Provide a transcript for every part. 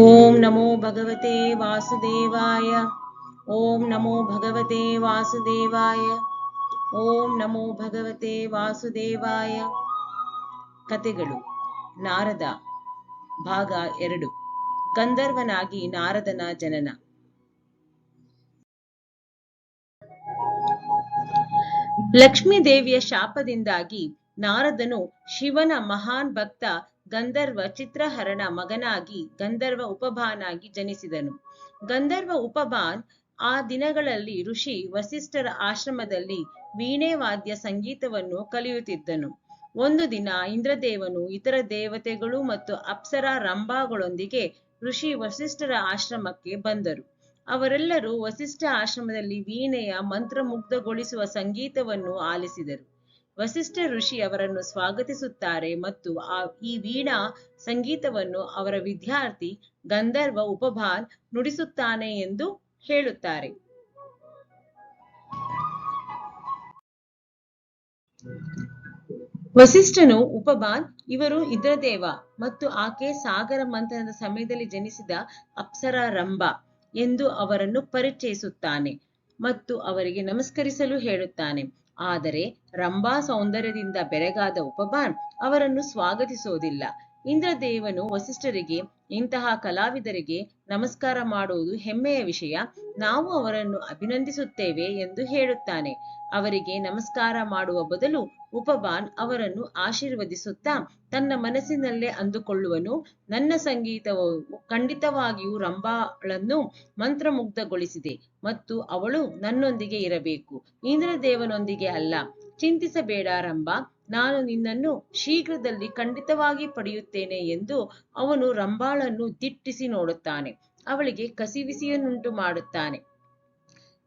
ಓಂ ನಮೋ ಭಗವತೆ ವಾಸುದೇವಾಯ. ಓಂ ನಮೋ ಭಗವತೆ ವಾಸುದೇವಾಯ. ಓಂ ನಮೋ ಭಗವತೆ ವಾಸುದೇವಾಯ. ಕಥೆಗಳು. ನಾರದ ಭಾಗ 2. ಗಂಧರ್ವನಾಗಿ ನಾರದನ ಜನನ. ಲಕ್ಷ್ಮೀದೇವಿಯ ಶಾಪದಿಂದಾಗಿ ನಾರದನು ಶಿವನ ಮಹಾನ್ ಭಕ್ತ ಗಂಧರ್ವ ಚಿತ್ರಹರಣ ಮಗನಾಗಿ ಗಂಧರ್ವ ಉಪಭಾನಾಗಿ ಜನಿಸಿದನು. ಗಂಧರ್ವ ಉಪಭಾನ್ ಆ ದಿನಗಳಲ್ಲಿ ಋಷಿ ವಸಿಷ್ಠರ ಆಶ್ರಮದಲ್ಲಿ ವೀಣೆ ವಾದ್ಯ ಸಂಗೀತವನ್ನು ಕಲಿಯುತ್ತಿದ್ದನು. ಒಂದು ದಿನ ಇಂದ್ರದೇವನು ಇತರ ದೇವತೆಗಳು ಮತ್ತು ಅಪ್ಸರಾ ರಂಭಾಗಳೊಂದಿಗೆ ಋಷಿ ವಸಿಷ್ಠರ ಆಶ್ರಮಕ್ಕೆ ಬಂದರು. ಅವರೆಲ್ಲರೂ ವಸಿಷ್ಠ ಆಶ್ರಮದಲ್ಲಿ ವೀಣೆಯ ಮಂತ್ರಮುಗ್ಧಗೊಳಿಸುವ ಸಂಗೀತವನ್ನು ಆಲಿಸಿದರು. ವಸಿಷ್ಠ ಋಷಿ ಅವರನ್ನು ಸ್ವಾಗತಿಸುತ್ತಾರೆ ಮತ್ತು ಈ ವೀಣಾ ಸಂಗೀತವನ್ನು ಅವರ ವಿದ್ಯಾರ್ಥಿ ಗಂಧರ್ವ ಉಪಭಾನ್ ನುಡಿಸುತ್ತಾನೆ ಎಂದು ಹೇಳುತ್ತಾರೆ. ವಸಿಷ್ಠನು ಉಪಭಾನ್ ಇವರು ಇಂದ್ರದೇವ ಮತ್ತು ಆಕೆ ಸಾಗರ ಮಂಥನದ ಸಮಯದಲ್ಲಿ ಜನಿಸಿದ ಅಪ್ಸರಾ ರಂಭ ಎಂದು ಅವರನ್ನು ಪರಿಚಯಿಸುತ್ತಾನೆ ಮತ್ತು ಅವರಿಗೆ ನಮಸ್ಕರಿಸಲು ಹೇಳುತ್ತಾನೆ. ಆದರೆ ರಂಭಾ ಸೌಂದರ್ಯದಿಂದ ಬೆರಗಾದ ಉಪಭಾನ್ ಅವರನ್ನು ಸ್ವಾಗತಿಸೋದಿಲ್ಲ. ಇಂದ್ರದೇವನು ವಸಿಷ್ಠರಿಗೆ ಇಂತಹ ಕಲಾವಿದರಿಗೆ ನಮಸ್ಕಾರ ಮಾಡುವುದು ಹೆಮ್ಮೆಯ ವಿಷಯ, ನಾವು ಅವರನ್ನು ಅಭಿನಂದಿಸುತ್ತೇವೆ ಎಂದು ಹೇಳುತ್ತಾನೆ. ಅವರಿಗೆ ನಮಸ್ಕಾರ ಮಾಡುವ ಬದಲು ಉಪಭಾನ್ ಅವರನ್ನು ಆಶೀರ್ವದಿಸುತ್ತಾ ತನ್ನ ಮನಸ್ಸಿನಲ್ಲೇ ಅಂದುಕೊಳ್ಳುವನು, ನನ್ನ ಸಂಗೀತವು ಖಂಡಿತವಾಗಿಯೂ ರಂಭಾಳನ್ನು ಮಂತ್ರಮುಗ್ಧಗೊಳಿಸಿದೆ ಮತ್ತು ಅವಳು ನನ್ನೊಂದಿಗೆ ಇರಬೇಕು, ಇಂದ್ರದೇವನೊಂದಿಗೆ ಅಲ್ಲ. ಚಿಂತಿಸಬೇಡ ರಂಭಾ, ನಾನು ನಿನ್ನನ್ನು ಶೀಘ್ರದಲ್ಲಿ ಖಂಡಿತವಾಗಿ ಪಡೆಯುತ್ತೇನೆ ಎಂದು ಅವನು ರಂಭಾಳನ್ನು ದಿಟ್ಟಿಸಿ ನೋಡುತ್ತಾನೆ, ಅವಳಿಗೆ ಕಸಿವಿಸಿಯನ್ನುಂಟು ಮಾಡುತ್ತಾನೆ.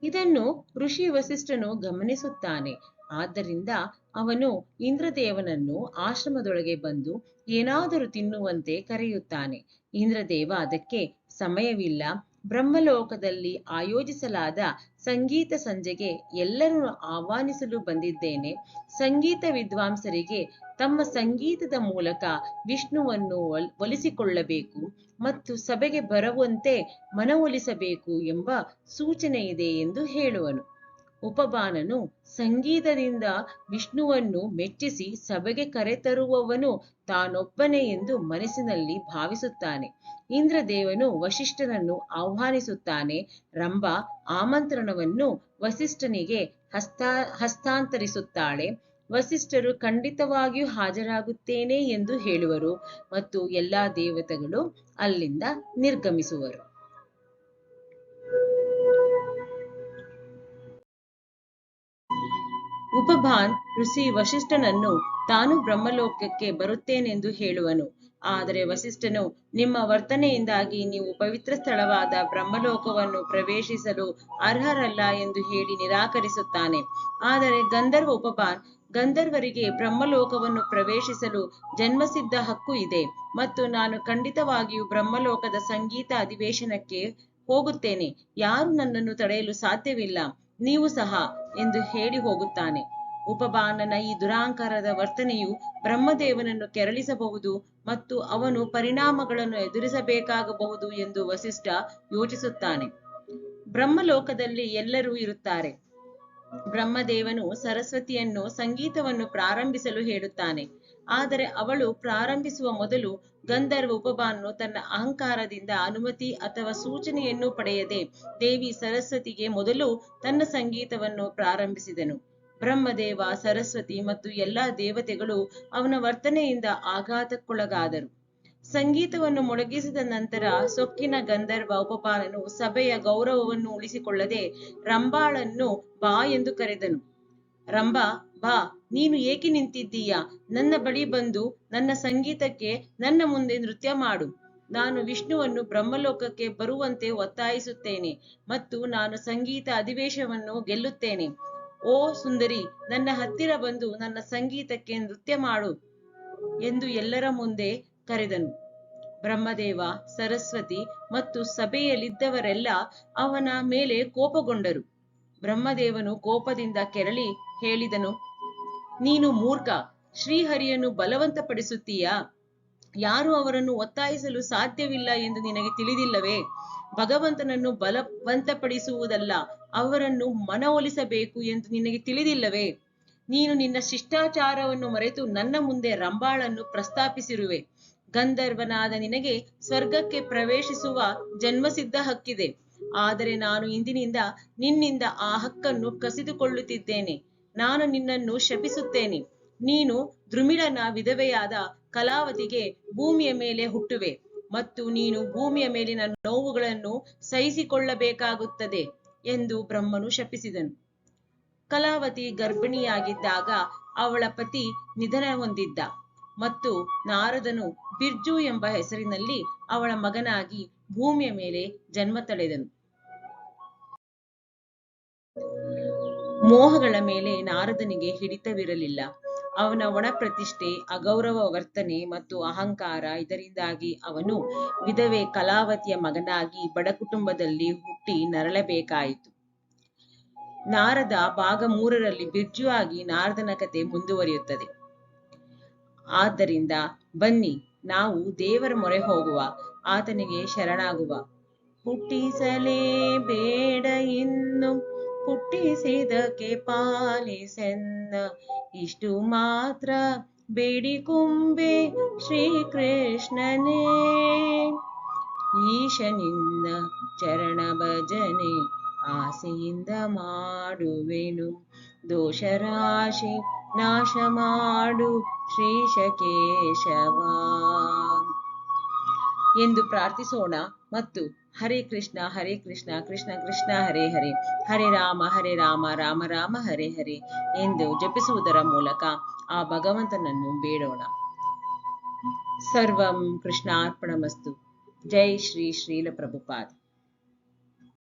ಇದನ್ನು ಋಷಿ ವಸಿಷ್ಠನು ಗಮನಿಸುತ್ತಾನೆ. ಆದ್ದರಿಂದ ಅವನು ಇಂದ್ರದೇವನನ್ನು ಆಶ್ರಮದೊಳಗೆ ಬಂದು ಏನಾದರೂ ತಿನ್ನುವಂತೆ ಕರೆಯುತ್ತಾನೆ. ಇಂದ್ರದೇವ ಅದಕ್ಕೆ ಸಮಯವಿಲ್ಲ, ಬ್ರಹ್ಮಲೋಕದಲ್ಲಿ ಆಯೋಜಿಸಲಾದ ಸಂಗೀತ ಸಂಜೆಗೆ ಎಲ್ಲರನ್ನು ಆಹ್ವಾನಿಸಲು ಬಂದಿದ್ದೇನೆ. ಸಂಗೀತ ವಿದ್ವಾಂಸರಿಗೆ ತಮ್ಮ ಸಂಗೀತದ ಮೂಲಕ ವಿಷ್ಣುವನ್ನು ಒಲಿಸಿಕೊಳ್ಳಬೇಕು ಮತ್ತು ಸಭೆಗೆ ಬರುವಂತೆ ಮನವೊಲಿಸಬೇಕು ಎಂಬ ಸೂಚನೆ ಇದೆ ಎಂದು ಹೇಳುವನು. ಉಪಭಾನನು ಸಂಗೀತದಿಂದ ವಿಷ್ಣುವನ್ನು ಮೆಚ್ಚಿಸಿ ಸಭೆಗೆ ಕರೆತರುವವನು ತಾನೊಬ್ಬನೇ ಎಂದು ಮನಸ್ಸಿನಲ್ಲಿ ಭಾವಿಸುತ್ತಾನೆ. ಇಂದ್ರದೇವನು ವಸಿಷ್ಠನನ್ನು ಆಹ್ವಾನಿಸುತ್ತಾನೆ. ರಂಭಾ ಆಮಂತ್ರಣವನ್ನು ವಸಿಷ್ಠನಿಗೆ ಹಸ್ತಾಂತರಿಸುತ್ತಾಳೆ. ವಸಿಷ್ಠರು ಖಂಡಿತವಾಗಿಯೂ ಹಾಜರಾಗುತ್ತೇನೆ ಎಂದು ಹೇಳುವರು ಮತ್ತು ಎಲ್ಲಾ ದೇವತೆಗಳು ಅಲ್ಲಿಂದ ನಿರ್ಗಮಿಸುವರು. ಉಪಭಾನ್ ಋಷಿ ವಸಿಷ್ಠನನ್ನು ತಾನು ಬ್ರಹ್ಮಲೋಕಕ್ಕೆ ಬರುತ್ತೇನೆಂದು ಹೇಳುವನು. ಆದರೆ ವಸಿಷ್ಠನು, ನಿಮ್ಮ ವರ್ತನೆಯಿಂದಾಗಿ ನೀವು ಪವಿತ್ರ ಸ್ಥಳವಾದ ಬ್ರಹ್ಮಲೋಕವನ್ನು ಪ್ರವೇಶಿಸಲು ಅರ್ಹರಲ್ಲ ಎಂದು ಹೇಳಿ ನಿರಾಕರಿಸುತ್ತಾನೆ. ಆದರೆ ಗಂಧರ್ವ ಉಪಭಾನ್, ಗಂಧರ್ವರಿಗೆ ಬ್ರಹ್ಮಲೋಕವನ್ನು ಪ್ರವೇಶಿಸಲು ಜನ್ಮಸಿದ್ಧ ಹಕ್ಕು ಇದೆ ಮತ್ತು ನಾನು ಖಂಡಿತವಾಗಿಯೂ ಬ್ರಹ್ಮಲೋಕದ ಸಂಗೀತ ಅಧಿವೇಶನಕ್ಕೆ ಹೋಗುತ್ತೇನೆ, ಯಾರು ನನ್ನನ್ನು ತಡೆಯಲು ಸಾಧ್ಯವಿಲ್ಲ, ನೀವು ಸಹ ಎಂದು ಹೇಳಿ ಹೋಗುತ್ತಾನೆ. ಉಪಭಾನನ ಈ ದುರಾಂಕಾರದ ವರ್ತನೆಯು ಬ್ರಹ್ಮದೇವನನ್ನು ಕೆರಳಿಸಬಹುದು ಮತ್ತು ಅವನು ಪರಿಣಾಮಗಳನ್ನು ಎದುರಿಸಬೇಕಾಗಬಹುದು ಎಂದು ವಸಿಷ್ಠ ಯೋಚಿಸುತ್ತಾನೆ. ಬ್ರಹ್ಮಲೋಕದಲ್ಲಿ ಎಲ್ಲರೂ ಇರುತ್ತಾರೆ. ಬ್ರಹ್ಮದೇವನು ಸರಸ್ವತಿಯನ್ನು ಸಂಗೀತವನ್ನು ಪ್ರಾರಂಭಿಸಲು ಹೇಳುತ್ತಾನೆ. ಆದರೆ ಅವಳು ಪ್ರಾರಂಭಿಸುವ ಮೊದಲು ಗಂಧರ್ವ ಉಪಭಾನನು ತನ್ನ ಅಹಂಕಾರದಿಂದ ಅನುಮತಿ ಅಥವಾ ಸೂಚನೆಯನ್ನು ಪಡೆಯದೆ ದೇವಿ ಸರಸ್ವತಿಗೆ ಮೊದಲು ತನ್ನ ಸಂಗೀತವನ್ನು ಪ್ರಾರಂಭಿಸಿದನು. ಬ್ರಹ್ಮದೇವ, ಸರಸ್ವತಿ ಮತ್ತು ಎಲ್ಲಾ ದೇವತೆಗಳು ಅವನ ವರ್ತನೆಯಿಂದ ಆಘಾತಕ್ಕೊಳಗಾದರು. ಸಂಗೀತವನ್ನು ಮೊಳಗಿಸಿದ ನಂತರ ಸೊಕ್ಕಿನ ಗಂಧರ್ವ ಉಪಭಾನನು ಸಭೆಯ ಗೌರವವನ್ನು ಉಳಿಸಿಕೊಳ್ಳದೆ ರಂಭಾಳನ್ನು ಬಾ ಎಂದು ಕರೆದನು. ರಂಭಾ, ಬಾ, ನೀನು ಏಕೆ ನಿಂತಿದ್ದೀಯಾ? ನನ್ನ ಬಳಿ ಬಂದು ನನ್ನ ಸಂಗೀತಕ್ಕೆ ನನ್ನ ಮುಂದೆ ನೃತ್ಯ ಮಾಡು. ನಾನು ವಿಷ್ಣುವನ್ನು ಬ್ರಹ್ಮಲೋಕಕ್ಕೆ ಬರುವಂತೆ ಒತ್ತಾಯಿಸುತ್ತೇನೆ ಮತ್ತು ನಾನು ಸಂಗೀತ ಅಧಿವೇಶನವನ್ನು ಗೆಲ್ಲುತ್ತೇನೆ. ಓ ಸುಂದರಿ, ನನ್ನ ಹತ್ತಿರ ಬಂದು ನನ್ನ ಸಂಗೀತಕ್ಕೆ ನೃತ್ಯ ಮಾಡು ಎಂದು ಎಲ್ಲರ ಮುಂದೆ ಕರೆದನು. ಬ್ರಹ್ಮದೇವ, ಸರಸ್ವತಿ ಮತ್ತು ಸಭೆಯಲ್ಲಿದ್ದವರೆಲ್ಲ ಅವನ ಮೇಲೆ ಕೋಪಗೊಂಡರು. ಬ್ರಹ್ಮದೇವನು ಕೋಪದಿಂದ ಕೆರಳಿ ಹೇಳಿದನು, ನೀನು ಮೂರ್ಖ, ಶ್ರೀಹರಿಯನ್ನು ಬಲವಂತಪಡಿಸುತ್ತೀಯಾ? ಯಾರು ಅವರನ್ನು ಒತ್ತಾಯಿಸಲು ಸಾಧ್ಯವಿಲ್ಲ ಎಂದು ನಿನಗೆ ತಿಳಿದಿಲ್ಲವೇ? ಭಗವಂತನನ್ನು ಬಲವಂತಪಡಿಸುವುದಲ್ಲ, ಅವರನ್ನು ಮನವೊಲಿಸಬೇಕು ಎಂದು ನಿನಗೆ ತಿಳಿದಿಲ್ಲವೇ? ನೀನು ನಿನ್ನ ಶಿಷ್ಟಾಚಾರವನ್ನು ಮರೆತು ನನ್ನ ಮುಂದೆ ರಂಭಾಳನ್ನು ಪ್ರಸ್ತಾಪಿಸಿರುವೆ. ಗಂಧರ್ವನಾದ ನಿನಗೆ ಸ್ವರ್ಗಕ್ಕೆ ಪ್ರವೇಶಿಸುವ ಜನ್ಮಸಿದ್ಧ ಹಕ್ಕಿದೆ. ಆದರೆ ನಾನು ಇಂದಿನಿಂದ ನಿನ್ನಿಂದ ಆ ಹಕ್ಕನ್ನು ಕಸಿದುಕೊಳ್ಳುತ್ತಿದ್ದೇನೆ. ನಾನು ನಿನ್ನನ್ನು ಶಪಿಸುತ್ತೇನೆ. ನೀನು ದ್ರುಮಿಳನ ವಿಧವೆಯಾದ ಕಲಾವತಿಗೆ ಭೂಮಿಯ ಮೇಲೆ ಹುಟ್ಟುವೆ ಮತ್ತು ನೀನು ಭೂಮಿಯ ಮೇಲಿನ ನೋವುಗಳನ್ನು ಸಹಿಸಿಕೊಳ್ಳಬೇಕಾಗುತ್ತದೆ ಎಂದು ಬ್ರಹ್ಮನು ಶಪಿಸಿದನು. ಕಲಾವತಿ ಗರ್ಭಿಣಿಯಾಗಿದ್ದಾಗ ಅವಳ ಪತಿ ನಿಧನ ಹೊಂದಿದ್ದ ಮತ್ತು ನಾರದನು ಬಿರ್ಜು ಎಂಬ ಹೆಸರಿನಲ್ಲಿ ಅವಳ ಮಗನಾಗಿ ಭೂಮಿಯ ಮೇಲೆ ಜನ್ಮ ತಳೆದನು. ಮೋಹಗಳ ಮೇಲೆ ನಾರದನಿಗೆ ಹಿಡಿತವಿರಲಿಲ್ಲ. ಅವನ ಒಣ ಪ್ರತಿಷ್ಠೆ, ಅಗೌರವ ವರ್ತನೆ ಮತ್ತು ಅಹಂಕಾರ, ಇದರಿಂದಾಗಿ ಅವನು ವಿಧವೆ ಕಲಾವತಿಯ ಮಗನಾಗಿ ಬಡ ಕುಟುಂಬದಲ್ಲಿ ಹುಟ್ಟಿ ನರಳಬೇಕಾಯಿತು. ನಾರದ ಭಾಗ 3ರಲ್ಲಿ ಬಿರ್ಜು ಆಗಿ ನಾರದನ ಕತೆ ಮುಂದುವರಿಯುತ್ತದೆ. ಆದ್ದರಿಂದ ಬನ್ನಿ ನಾವು ದೇವರ ಮೊರೆ ಹೋಗುವ, ಆತನಿಗೆ ಶರಣಾಗುವ. ಹುಟ್ಟಿಸಲೇ ಬೇಡ ಇನ್ನು, ಹುಟ್ಟಿಸಿದಕ್ಕೆ ಪಾಲಿಸೆನ್ನ, ಇಷ್ಟು ಮಾತ್ರ ಬೇಡಿಕೊಂಬೆ ಶ್ರೀಕೃಷ್ಣನೇ. ಈಶನಿಂದ ಚರಣ ಭಜನೆ ಆಸೆಯಿಂದ ಮಾಡುವೆನು, ದೋಷರಾಶಿ ನಾಶ ಮಾಡು ಶ್ರೀಶ ಕೇಶವ ಎಂದು ಪ್ರಾರ್ಥಿಸೋಣ ಮತ್ತು ಹರೇ ಕೃಷ್ಣ ಕೃಷ್ಣ ಕೃಷ್ಣ ಹರೇ ಹರೇ, ಹರೇ ರಾಮ ರಾಮ ರಾಮ ಹರೇ ಹರೇ ಎಂದು ಜಪಿಸುವುದರ ಮೂಲಕ ಆ ಭಗವಂತನನ್ನು ಬೇಡೋಣ. ಸರ್ವಂ ಕೃಷ್ಣಾರ್ಪಣಮಸ್ತು. ಜೈ ಶ್ರೀ ಶ್ರೀಲ ಪ್ರಭುಪಾದ್.